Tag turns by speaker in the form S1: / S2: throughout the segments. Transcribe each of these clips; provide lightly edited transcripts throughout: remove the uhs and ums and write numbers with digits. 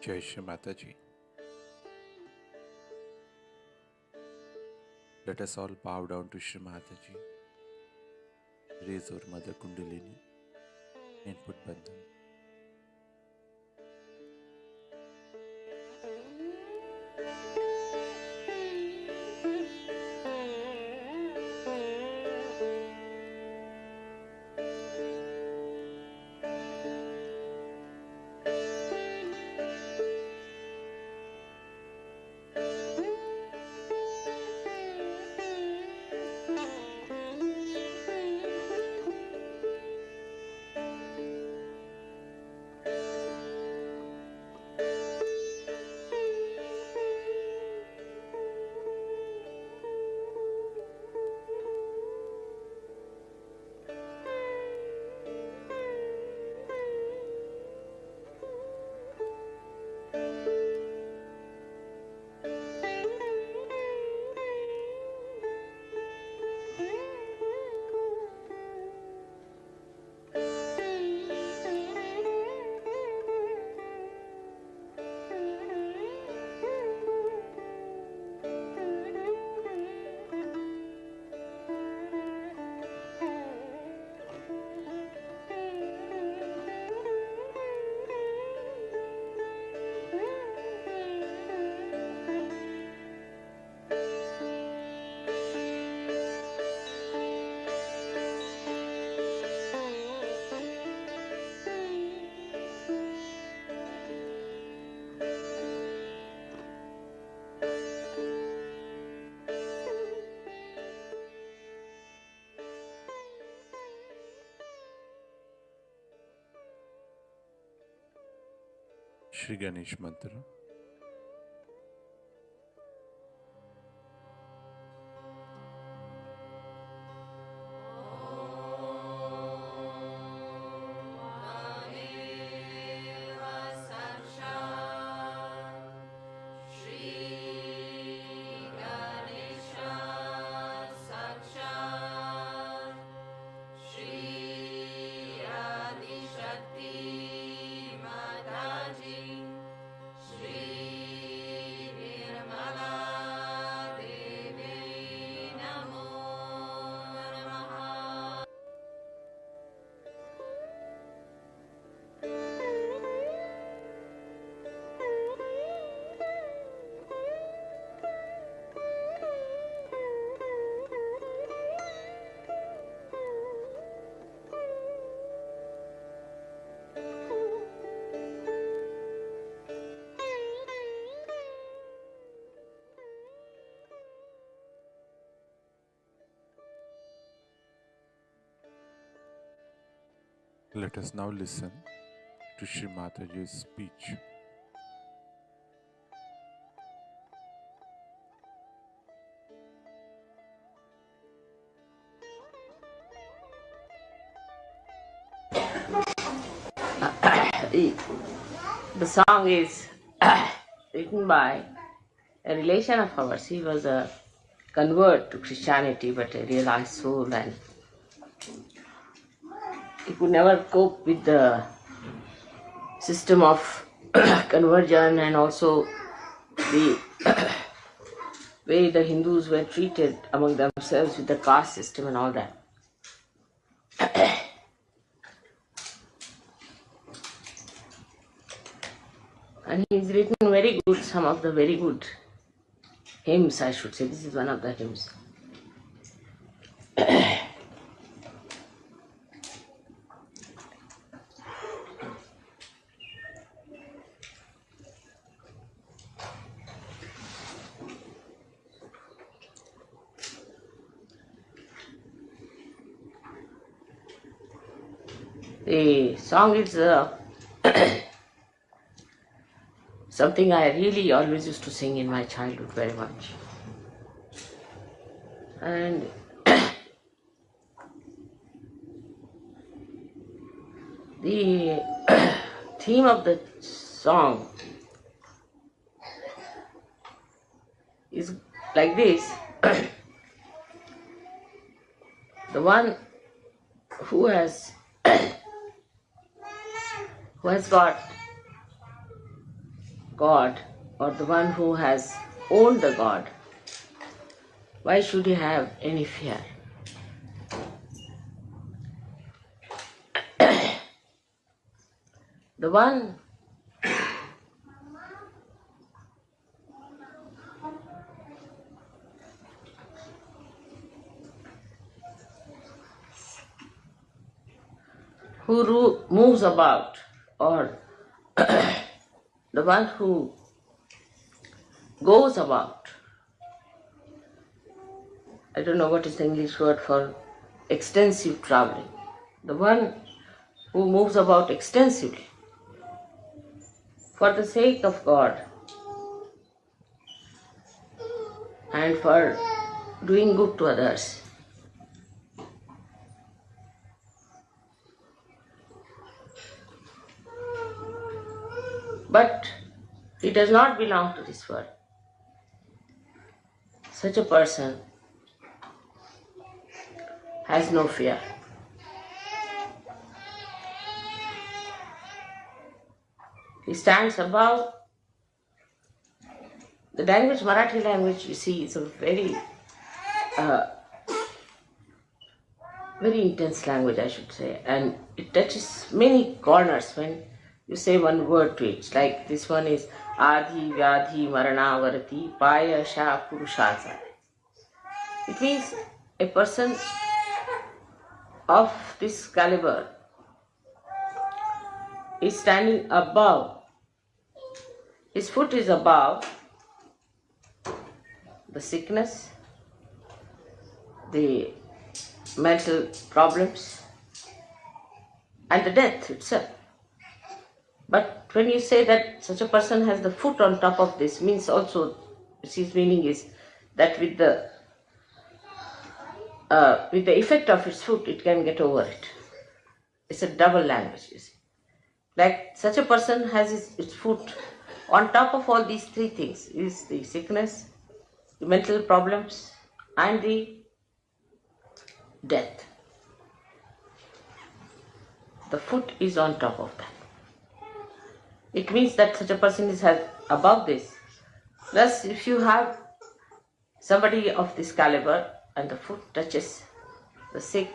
S1: Jai Shri Mataji. Let us all bow down to Shri Mataji. Raise our Mother Kundalini and put bandhan. Shri Ganesh Mantra. Let us now listen to Shri Mataji's speech.
S2: The song is written by a relation of ours. He was a convert to Christianity, but a realized soul, and he could never cope with the system of conversion and also the way the Hindus were treated among themselves with the caste system and all that. And he's written very good, some of the very good hymns, I should say. This is one of the hymns. The song is something I really always used to sing in my childhood very much. And the theme of the song is like this. The one who has got God or the one who has owned the God, why should he have any fear? The one who moves about, or the one who goes about, I don't know what is the English word for extensive traveling, the one who moves about extensively for the sake of God and for doing good to others. But he does not belong to this world. Such a person has no fear. He stands above. The language, Marathi language, you see, is a very intense language, I should say, and it touches many corners when you say one word to it. Like this one is Adi Vyadhi Maranavarati Paya Sha Purushasa. It means a person of this caliber is standing above. His foot is above the sickness, the mental problems, and the death itself. But when you say that such a person has the foot on top of this, means also, his meaning is that with the effect of its foot, it can get over it. It's a double language, you see. Like such a person has its foot on top of all these three things, is the sickness, the mental problems, and the death. The foot is on top of that. It means that such a person is above this. Thus, if you have somebody of this caliber and the foot touches the sick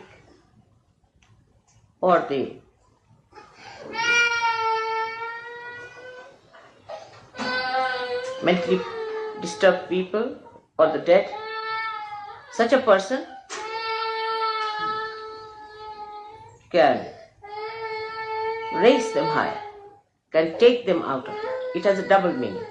S2: or the mentally disturbed people or the dead, such a person can raise them higher, can take them out of it. It has a double meaning.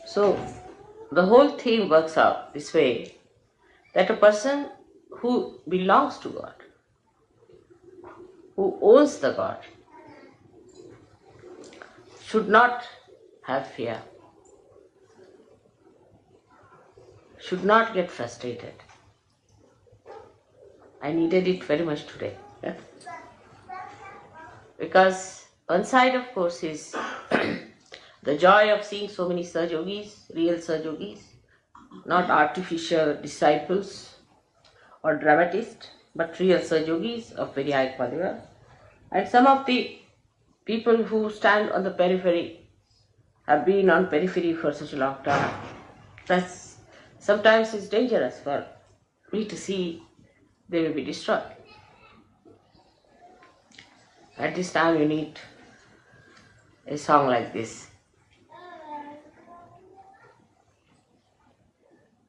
S2: So, the whole theme works out this way, that a person who belongs to God, who owns the God, should not have fear, should not get frustrated. I needed it very much today. Because one side, of course, is the joy of seeing so many Sahaja-yogis, real Sahaja-yogis, not artificial disciples or dramatists, but real Sahaja-yogis of very high caliber. And some of the people who stand on the periphery have been on periphery for such a long time. That's sometimes it's dangerous for me to see they will be destroyed. At this time you need a song like this.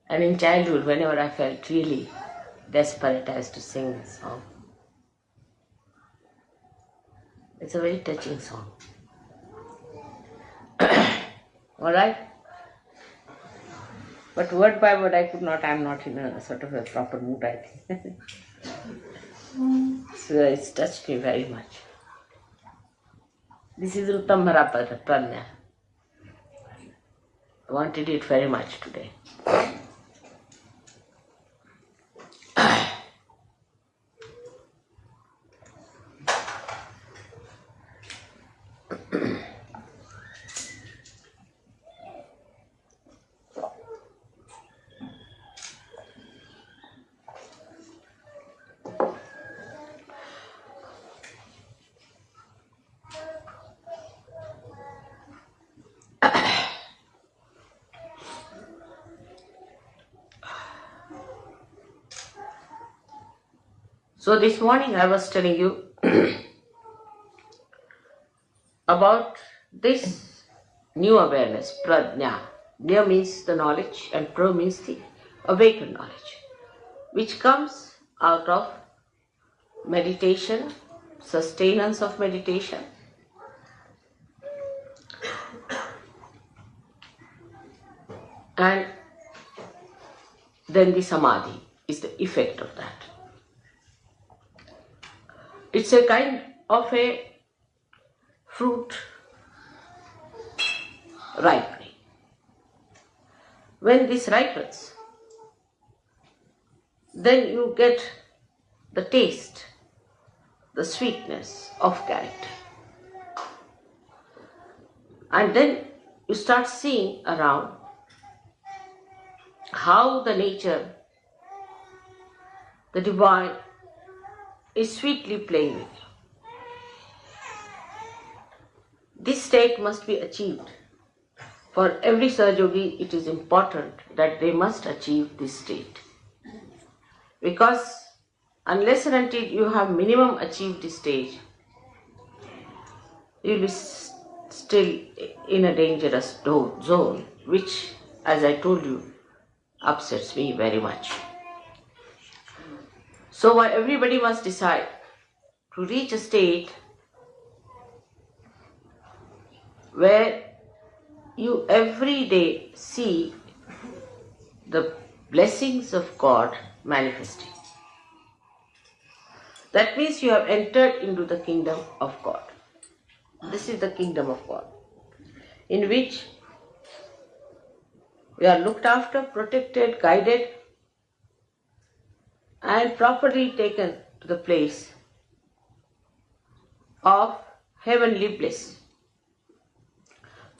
S2: And in childhood, whenever I felt really desperate, I used to sing this song. It's a very touching song. Alright? But word by word I could not, I'm not in a sort of a proper mood, I think. So it's touched me very much. This is Uttam Pranya. I wanted it very much today. So this morning I was telling you about this new awareness, prajna. Gnya means the knowledge and pra means the awakened knowledge, which comes out of meditation, sustenance of meditation, and then the samadhi is the effect of that. It's a kind of a fruit ripening. When this ripens, then you get the taste, the sweetness of character. And then you start seeing around how the nature, the divine, is sweetly playing with you. This state must be achieved. For every Sahaja-yogi, it is important that they must achieve this state. Because unless and until you have minimum achieved this stage, you will be still in a dangerous zone, which, as I told you, upsets me very much. So everybody must decide to reach a state where you every day see the blessings of God manifesting. That means you have entered into the kingdom of God. This is the kingdom of God, in which we are looked after, protected, guided, and properly taken to the place of heavenly bliss.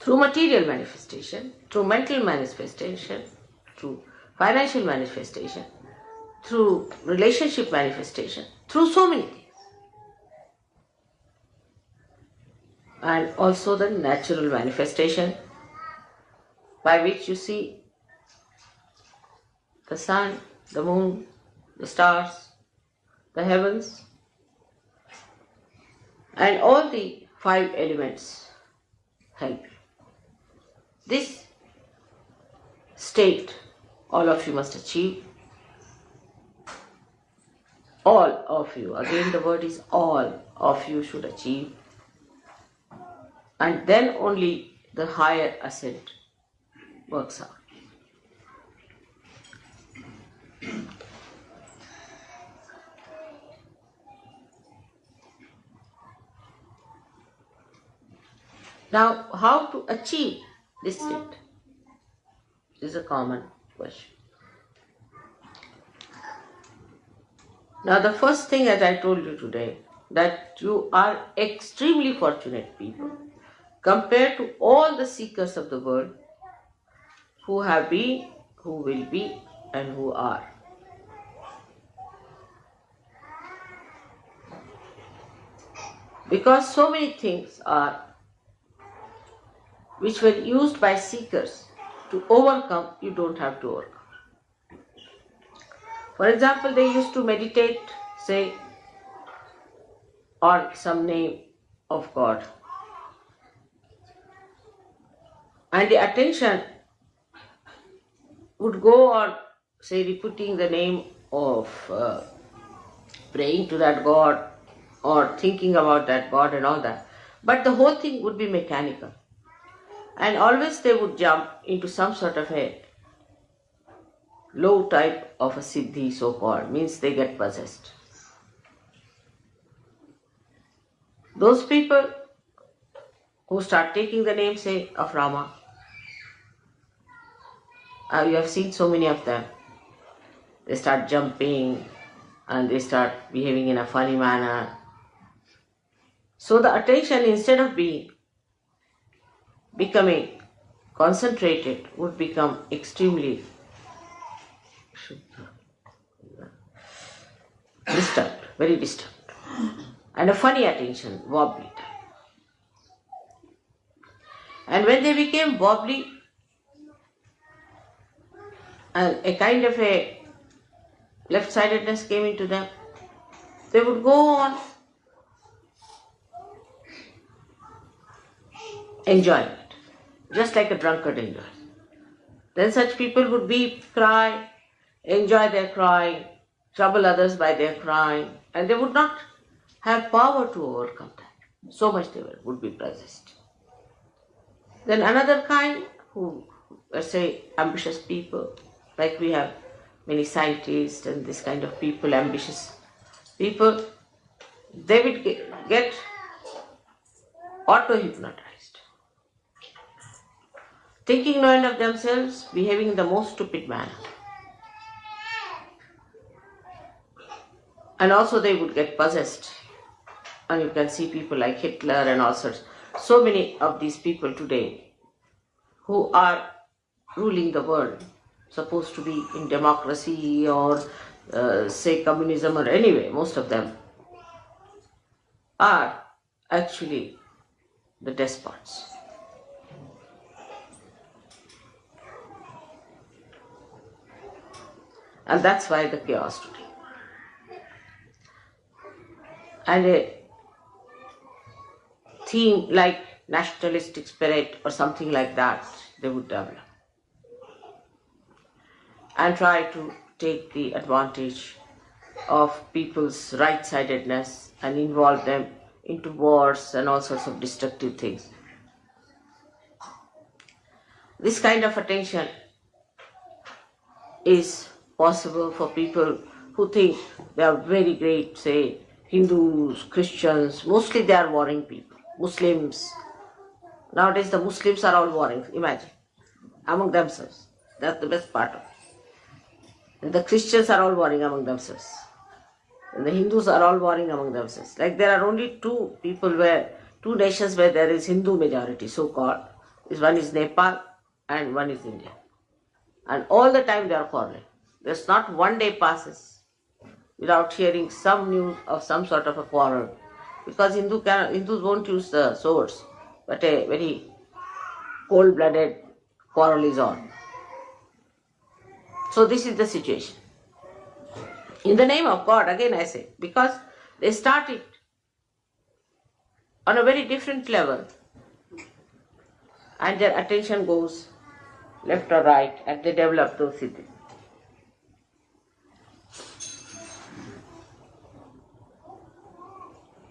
S2: Through material manifestation, through mental manifestation, through financial manifestation, through relationship manifestation, through so many things. And also the natural manifestation by which you see the sun, the moon, the stars, the heavens, and all the 5 elements help you. This state all of you must achieve. All of you, again the word is all of you should achieve. And then only the higher ascent works out. Now, how to achieve this state is a common question. Now, the first thing, as I told you today, that you are extremely fortunate people compared to all the seekers of the world who have been, who will be, and who are. Because so many things are which were used by seekers to overcome, you don't have to overcome. For example, they used to meditate, say, on some name of God. And the attention would go on, say, repeating the name of praying to that God or thinking about that God and all that. But the whole thing would be mechanical. And always they would jump into some sort of a low type of a siddhi, so-called, means they get possessed. Those people who start taking the name, say, of Rama, you have seen so many of them. They start jumping and they start behaving in a funny manner. So the attention, instead of becoming concentrated, would become extremely disturbed, very disturbed. And a funny attention, wobbly type. And when they became wobbly, and a kind of a left-sidedness came into them, They would go on enjoying it, just like a drunkard enjoys. Then such people would weep, cry, enjoy their crying, trouble others by their crying, and they would not have power to overcome that. So much they would be possessed. Then another kind, who, let's say, ambitious people, like we have many scientists and this kind of people, ambitious people, they would get auto-hypnotized, thinking no end of themselves, behaving in the most stupid manner. And also they would get possessed. And you can see people like Hitler and all sorts. So many of these people today who are ruling the world, supposed to be in democracy or say communism or anyway, most of them are actually the despots. And that's why the chaos today. And a theme like nationalistic spirit or something like that, they would develop and try to take the advantage of people's right-sidedness and involve them into wars and all sorts of destructive things. This kind of attention is possible for people who think they are very great, say Hindus, Christians, mostly they are warring people. Muslims, nowadays the Muslims are all warring, imagine, among themselves. That's the best part of it. And the Christians are all warring among themselves. And the Hindus are all warring among themselves. Like there are only two nations where there is Hindu majority, so-called. One is Nepal and one is India. And all the time they are quarreling. There's not one day passes without hearing some news of some sort of a quarrel. Because Hindus won't use the swords, but a very cold-blooded quarrel is on. So this is the situation. In the name of God, again I say, because they started on a very different level and their attention goes left or right and they develop those cities.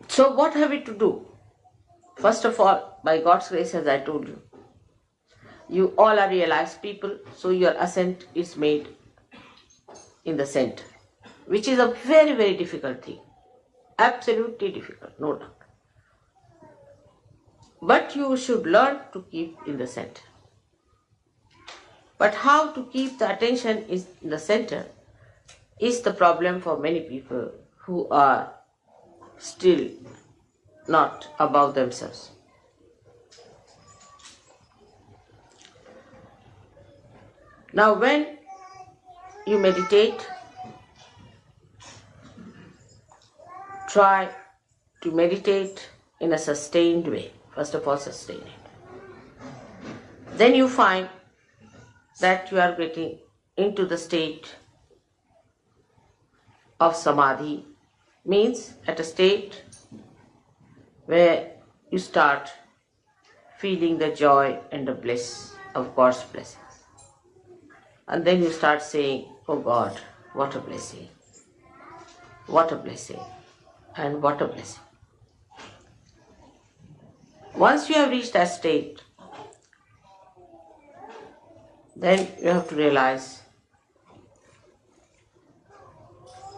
S2: So what have we to do? First of all, by God's grace, as I told you, you all are realized people, so your ascent is made in the center, which is a very, very difficult thing. Absolutely difficult, no doubt. But you should learn to keep in the center. But how to keep the attention in the center is the problem for many people who are still not above themselves. Now when you meditate, try to meditate in a sustained way. First of all, sustain it. Then you find that you are getting into the state of samadhi, means at a state where you start feeling the joy and the bliss of God's blessings. And then you start saying, oh God, what a blessing, what a blessing, and what a blessing. Once you have reached that state, then you have to realize,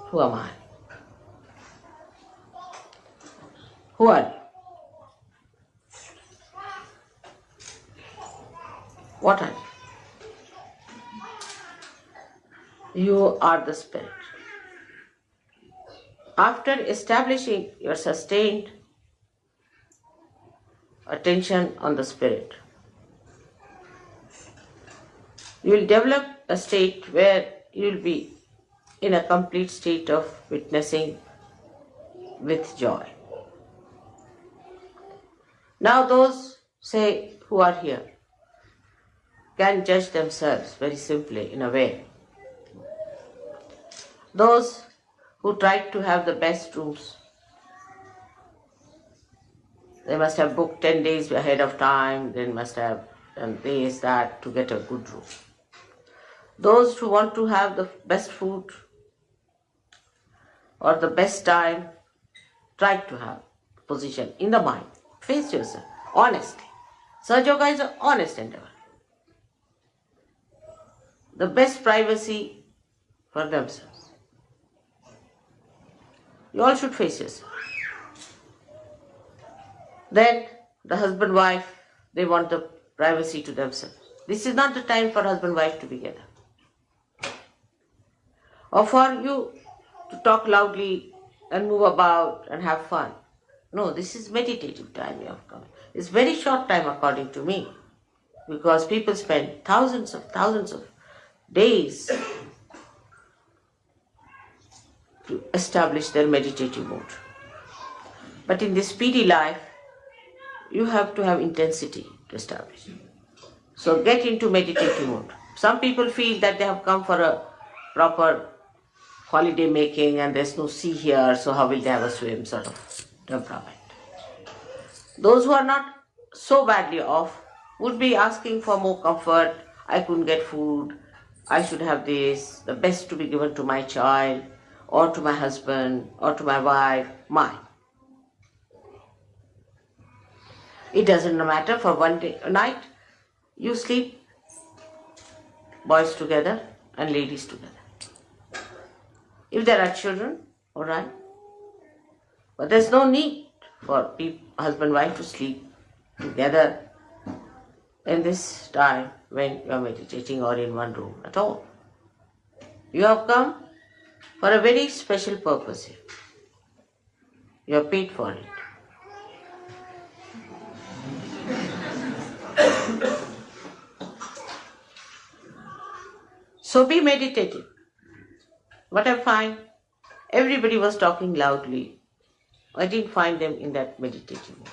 S2: who am I? Who are you? What are you? You are the Spirit. After establishing your sustained attention on the Spirit, you will develop a state where you will be in a complete state of witnessing with joy. Now those, say, who are here can judge themselves very simply in a way. Those who tried to have the best rooms. They must have booked 10 days ahead of time. They must have done this, that to get a good room. Those who want to have the best food or the best time, try to have position in the mind. Face yourself honestly. Sahaja Yoga is an honest endeavor. The best privacy for themselves. You all should face yourself. Then the husband-wife, they want the privacy to themselves. This is not the time for husband-wife to be together. Or for you to talk loudly and move about and have fun. No, this is meditative time you have come. It's very short time according to me. Because people spend thousands of days to establish their meditative mode. But in this speedy life, you have to have intensity to establish. So get into meditative mode. Some people feel that they have come for a proper holiday making and there's no sea here, so how will they have a swim sort of temperament. Those who are not so badly off would be asking for more comfort. I couldn't get food, I should have this, the best to be given to my child or to my husband or to my wife, mine. It doesn't matter, for one day, a night, you sleep, boys together and ladies together. If there are children, all right. But there's no need for husband and wife to sleep together in this time when you are meditating or in one room at all. You have come for a very special purpose here. You are paid for it. So be meditative. What I find, everybody was talking loudly. I didn't find them in that meditative mode.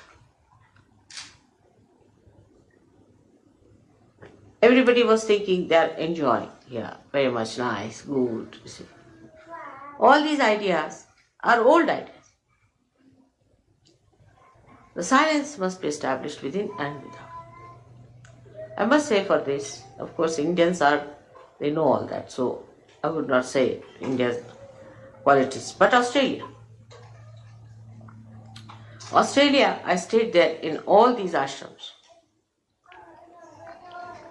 S2: Everybody was thinking they are enjoying. Yeah, very much nice, good. You see. All these ideas are old ideas. The silence must be established within and without. I must say for this, of course, Indians they know all that, so I would not say India's qualities, but Australia. Australia, I stayed there in all these ashrams.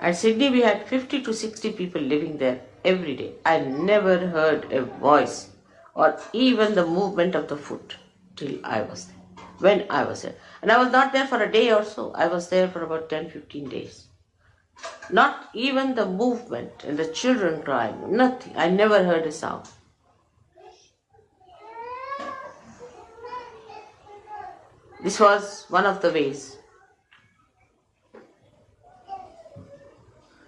S2: At Sydney, we had 50 to 60 people living there every day. I never heard a voice or even the movement of the foot till I was there, when I was there. And I was not there for a day or so. I was there for about 10-15 days. Not even the movement and the children crying, nothing. I never heard a sound. This was one of the ways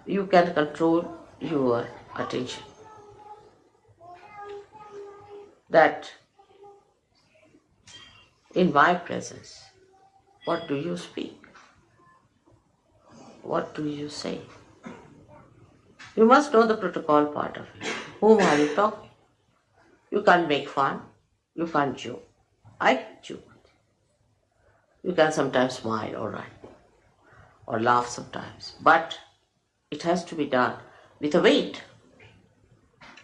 S2: you can control your attention. That in my presence, what do you speak? What do you say? You must know the protocol part of it. Whom are you talking? You can't make fun. You can't joke. I can joke. You can sometimes smile, all right, or laugh sometimes. But it has to be done with a weight.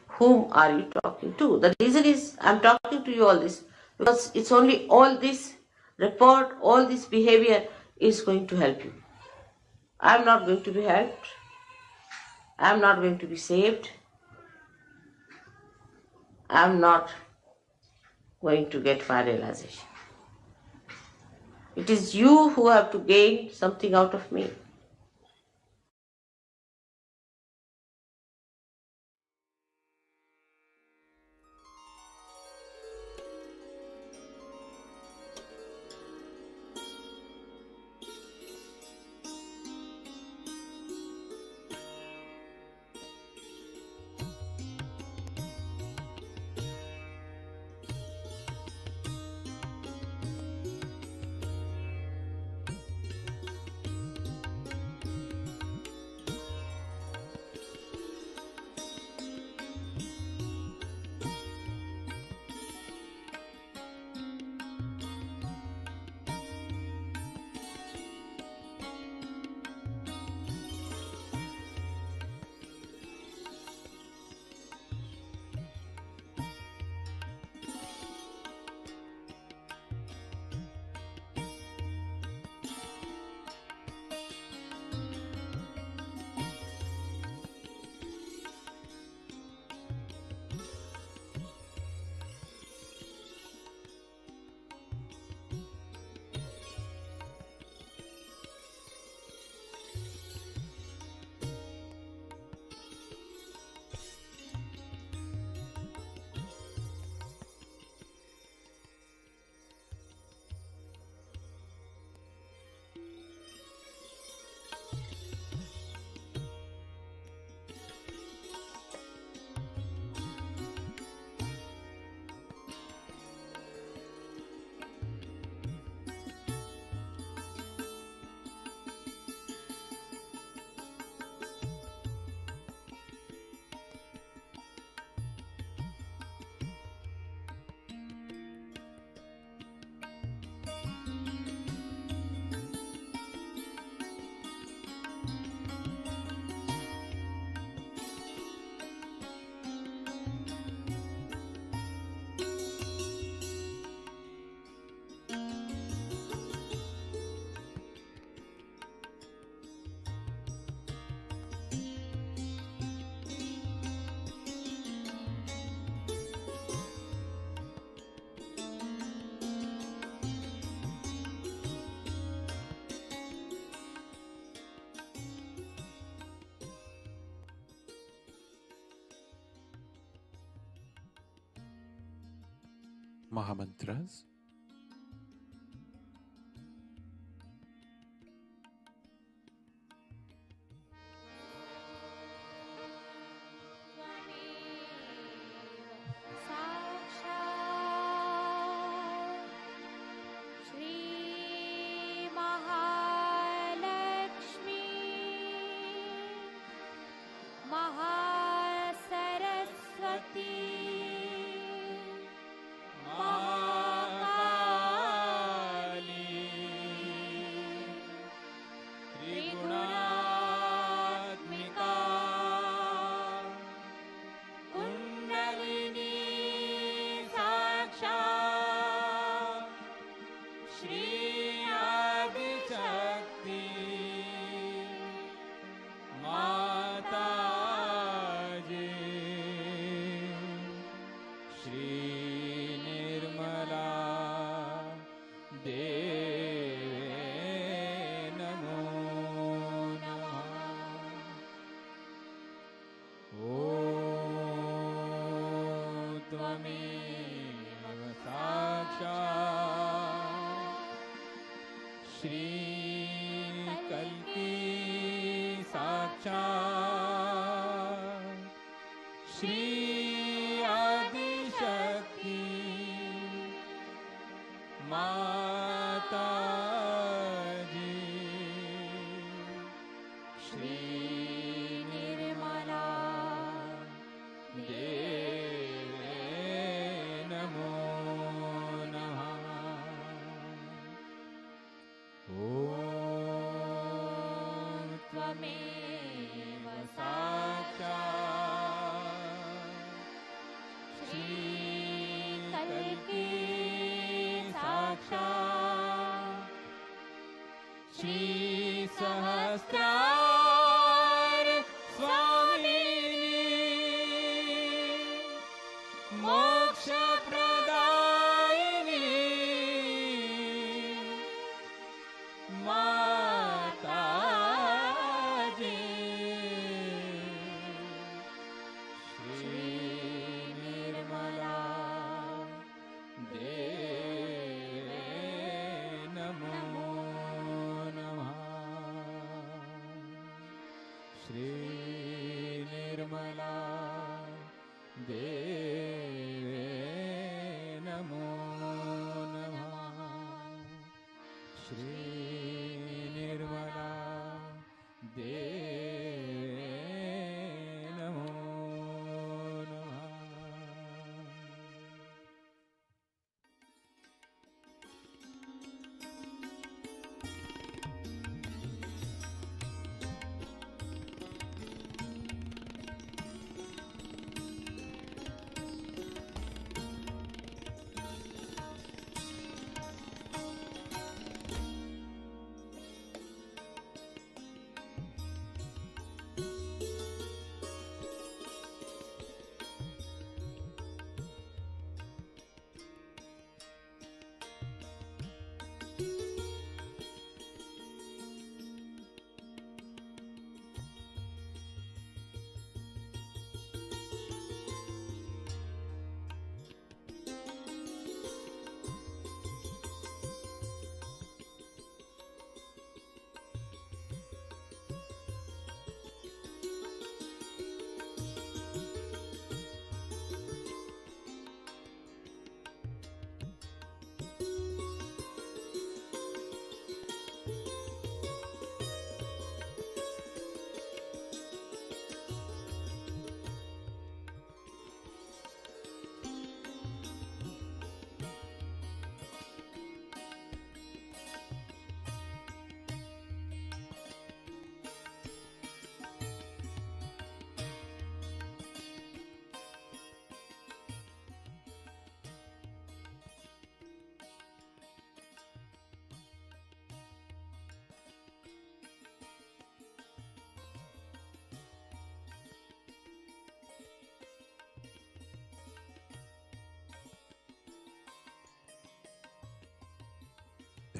S2: Whom are you talking to? The reason is I'm talking to you all this because it's only all this report, all this behavior is going to help you. I'm not going to be helped. I'm not going to be saved. I'm not going to get my realization. It is you who have to gain something out of me.
S1: Mahamantras.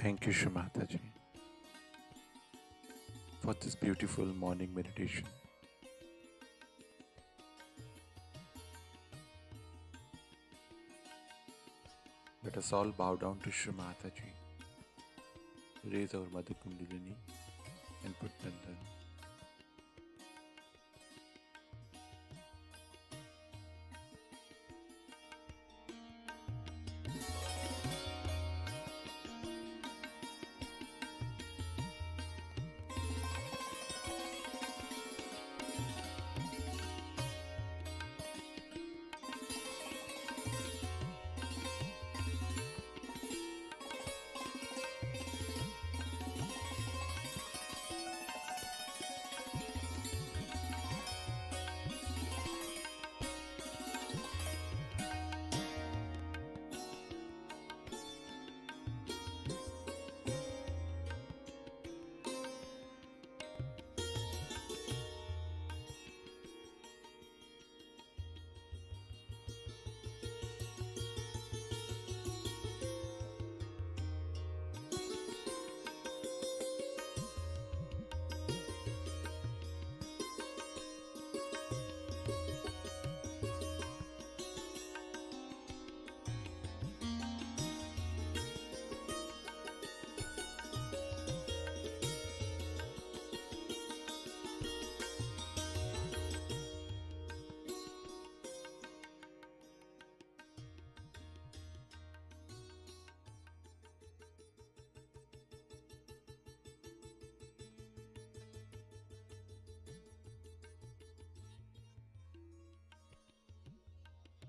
S1: Thank you, Shamataji, for this beautiful morning meditation. us all bow down to Shri Mataji, raise our Mother Kundalini and put Bandhan.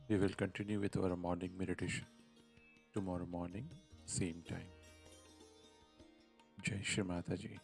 S1: We will continue with our morning meditation tomorrow morning, same time. Jai Shri Mataji.